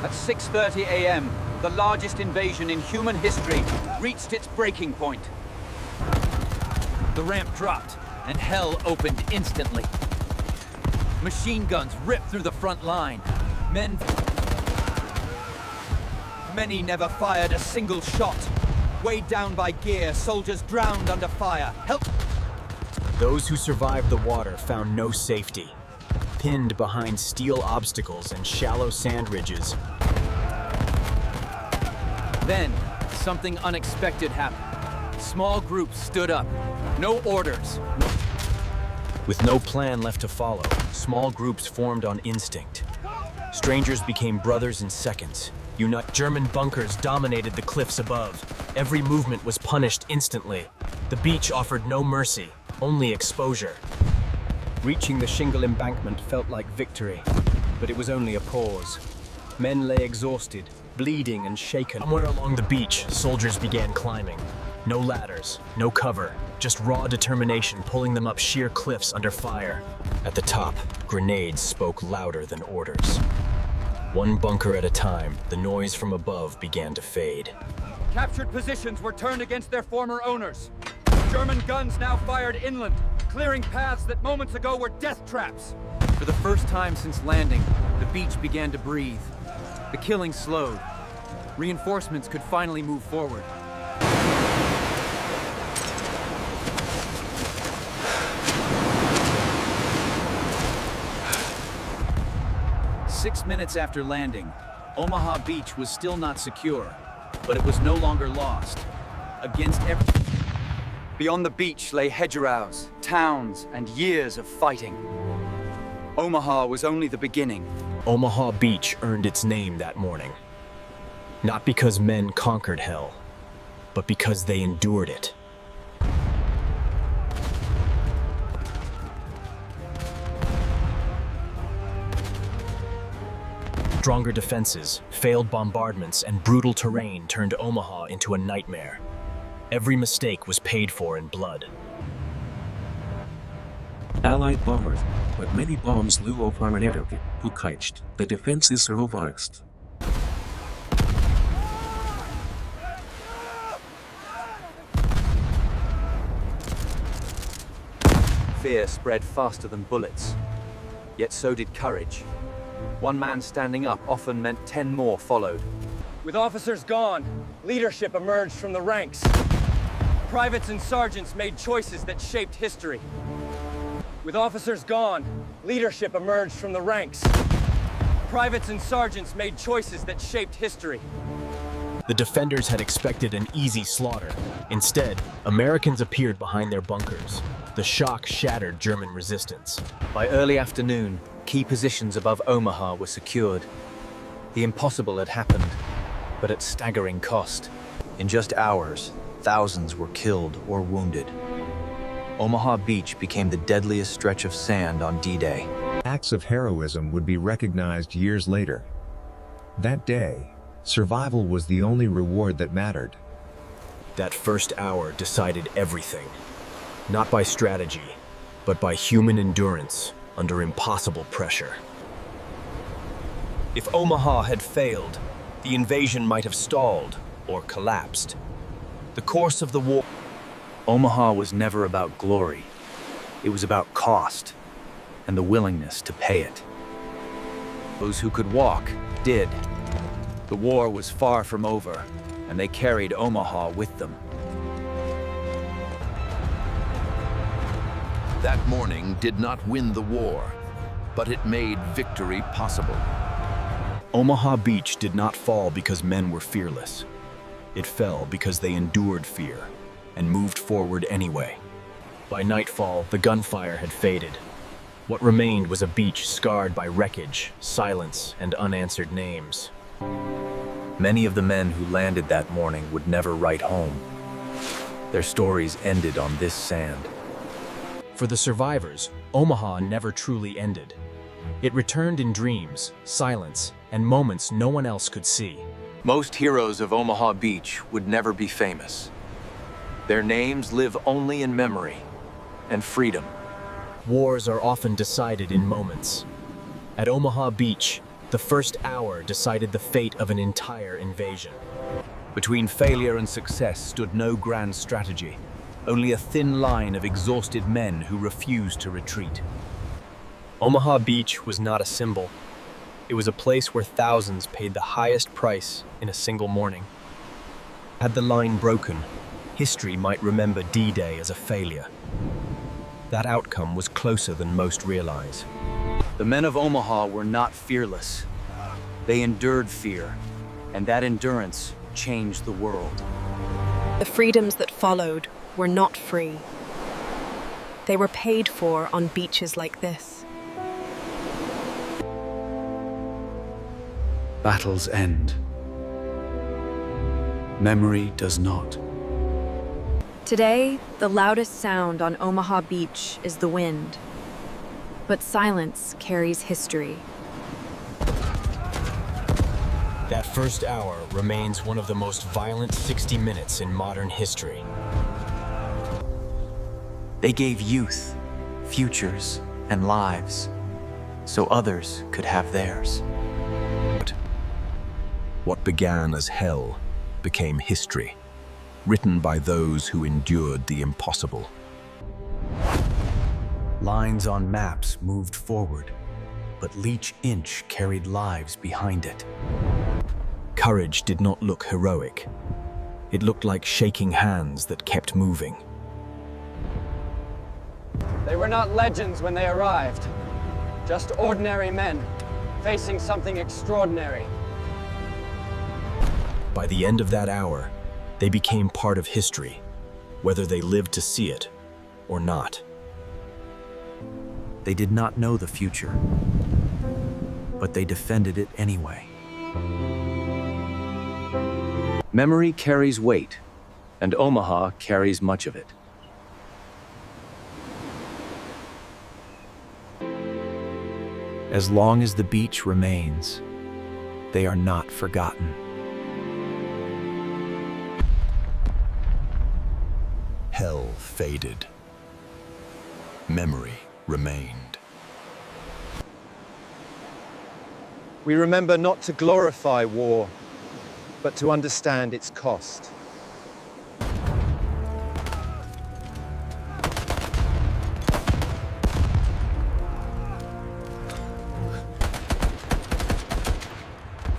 At 6:30 a.m., the largest invasion in human history reached its breaking point. The ramp dropped, and hell opened instantly. Machine guns ripped through the front line. Many never fired a single shot. Weighed down by gear, soldiers drowned under fire. Help! Those who survived the water found no safety, pinned behind steel obstacles and shallow sand ridges. Then, something unexpected happened. Small groups stood up. No orders. With no plan left to follow, small groups formed on instinct. Strangers became brothers in seconds. German bunkers dominated the cliffs above. Every movement was punished instantly. The beach offered no mercy, only exposure. Reaching the shingle embankment felt like victory, but it was only a pause. Men lay exhausted, bleeding and shaken. Somewhere along the beach, soldiers began climbing. No ladders, no cover, just raw determination pulling them up sheer cliffs under fire. At the top, grenades spoke louder than orders. One bunker at a time, the noise from above began to fade. Captured positions were turned against their former owners. German guns now fired inland, clearing paths that moments ago were death traps. For the first time since landing, the beach began to breathe. The killing slowed. Reinforcements could finally move forward. Six minutes after landing, Omaha Beach was still not secure, but it was no longer lost. Beyond the beach lay hedgerows, towns, and years of fighting. Omaha was only the beginning. Omaha Beach earned its name that morning. Not because men conquered hell, but because they endured it. Stronger defenses, failed bombardments, and brutal terrain turned Omaha into a nightmare. Every mistake was paid for in blood. Allied bombers, but many bombs flew over an area who catched. The defenses survived. Fear spread faster than bullets, yet so did courage. One man standing up often meant 10 more followed. With officers gone, leadership emerged from the ranks. Privates and sergeants made choices that shaped history. With officers gone, leadership emerged from the ranks. Privates and sergeants made choices that shaped history. The defenders had expected an easy slaughter. Instead, Americans appeared behind their bunkers. The shock shattered German resistance. By early afternoon, key positions above Omaha were secured. The impossible had happened, but at staggering cost. In just hours, thousands were killed or wounded. Omaha Beach became the deadliest stretch of sand on D-Day. Acts of heroism would be recognized years later. That day, survival was the only reward that mattered. That first hour decided everything. Not by strategy, but by human endurance under impossible pressure. If Omaha had failed, the invasion might have stalled or collapsed. The course of the war... Omaha was never about glory. It was about cost and the willingness to pay it. Those who could walk did. The war was far from over, and they carried Omaha with them. That morning did not win the war, but it made victory possible. Omaha Beach did not fall because men were fearless. It fell because they endured fear and moved forward anyway. By nightfall, the gunfire had faded. What remained was a beach scarred by wreckage, silence, and unanswered names. Many of the men who landed that morning would never write home. Their stories ended on this sand. For the survivors, Omaha never truly ended. It returned in dreams, silence, and moments no one else could see. Most heroes of Omaha Beach would never be famous. Their names live only in memory and freedom. Wars are often decided in moments. At Omaha Beach, The first hour decided the fate of an entire invasion. Between failure and success stood no grand strategy, only a thin line of exhausted men who refused to retreat. Omaha Beach was not a symbol. It was a place where thousands paid the highest price in a single morning. Had the line broken, history might remember D-Day as a failure. That outcome was closer than most realize. The men of Omaha were not fearless. They endured fear, and that endurance changed the world. The freedoms that followed were not free. They were paid for on beaches like this. Battles end. Memory does not. Today, the loudest sound on Omaha Beach is the wind. But silence carries history. That first hour remains one of the most violent 60 minutes in modern history. They gave youth, futures, and lives, so others could have theirs. What began as hell became history, written by those who endured the impossible. Lines on maps moved forward, but each inch carried lives behind it. Courage did not look heroic. It looked like shaking hands that kept moving. They were not legends when they arrived, just ordinary men facing something extraordinary. By the end of that hour, they became part of history, whether they lived to see it or not. They did not know the future, but they defended it anyway. Memory carries weight, and Omaha carries much of it. As long as the beach remains, they are not forgotten. Hell faded. Memory remained. We remember not to glorify war, but to understand its cost.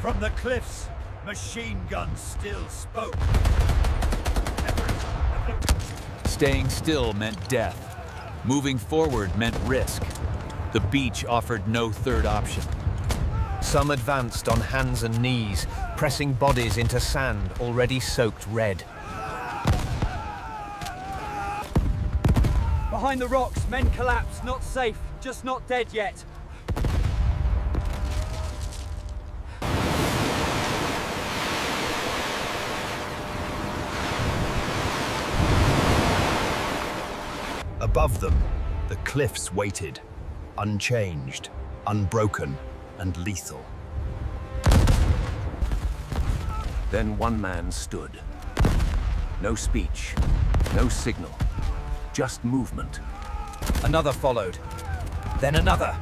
From the cliffs, machine guns still spoke. Staying still meant death. Moving forward meant risk. The beach offered no third option. Some advanced on hands and knees, pressing bodies into sand already soaked red. Behind the rocks, men collapsed, not safe, just not dead yet. Above them, the cliffs waited, unchanged, unbroken, and lethal. Then one man stood. No speech, no signal, just movement. Another followed, then another.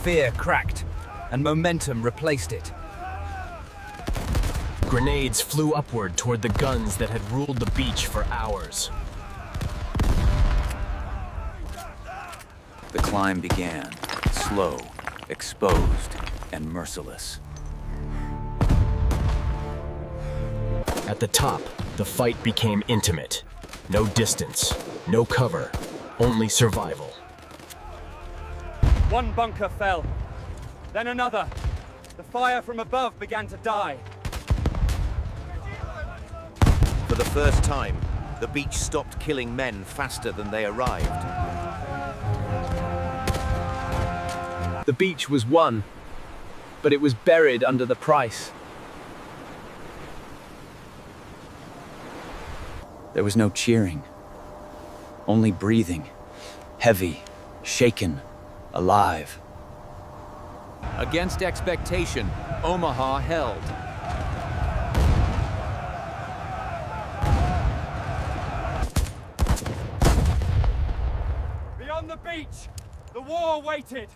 Fear cracked, and momentum replaced it. Grenades flew upward toward the guns that had ruled the beach for hours. The climb began, slow, exposed, and merciless. At the top, the fight became intimate. No distance, no cover, only survival. One bunker fell, then another. The fire from above began to die. For the first time, the beach stopped killing men faster than they arrived. The beach was won, but it was buried under the price. There was no cheering, only breathing, heavy, shaken, alive. Against expectation, Omaha held. Beyond the beach, the war waited.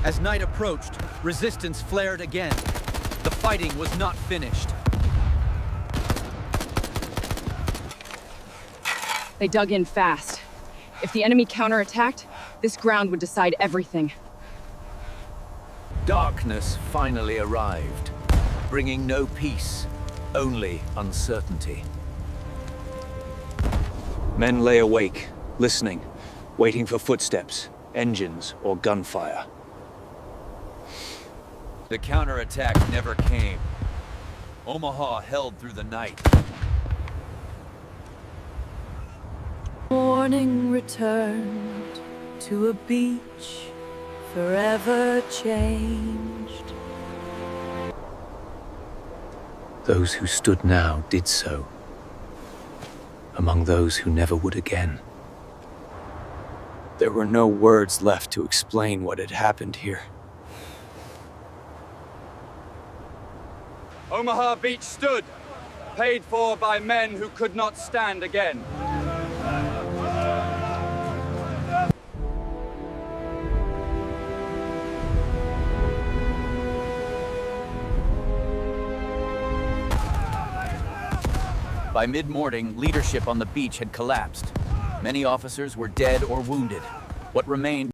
As night approached, resistance flared again. The fighting was not finished. They dug in fast. If the enemy counterattacked, this ground would decide everything. Darkness finally arrived, bringing no peace, only uncertainty. Men lay awake, listening, waiting for footsteps, engines, or gunfire. The counterattack never came. Omaha held through the night. Morning returned to a beach forever changed. Those who stood now did so, among those who never would again. There were no words left to explain what had happened here. Omaha Beach stood, paid for by men who could not stand again. By mid-morning, leadership on the beach had collapsed. Many officers were dead or wounded. What remained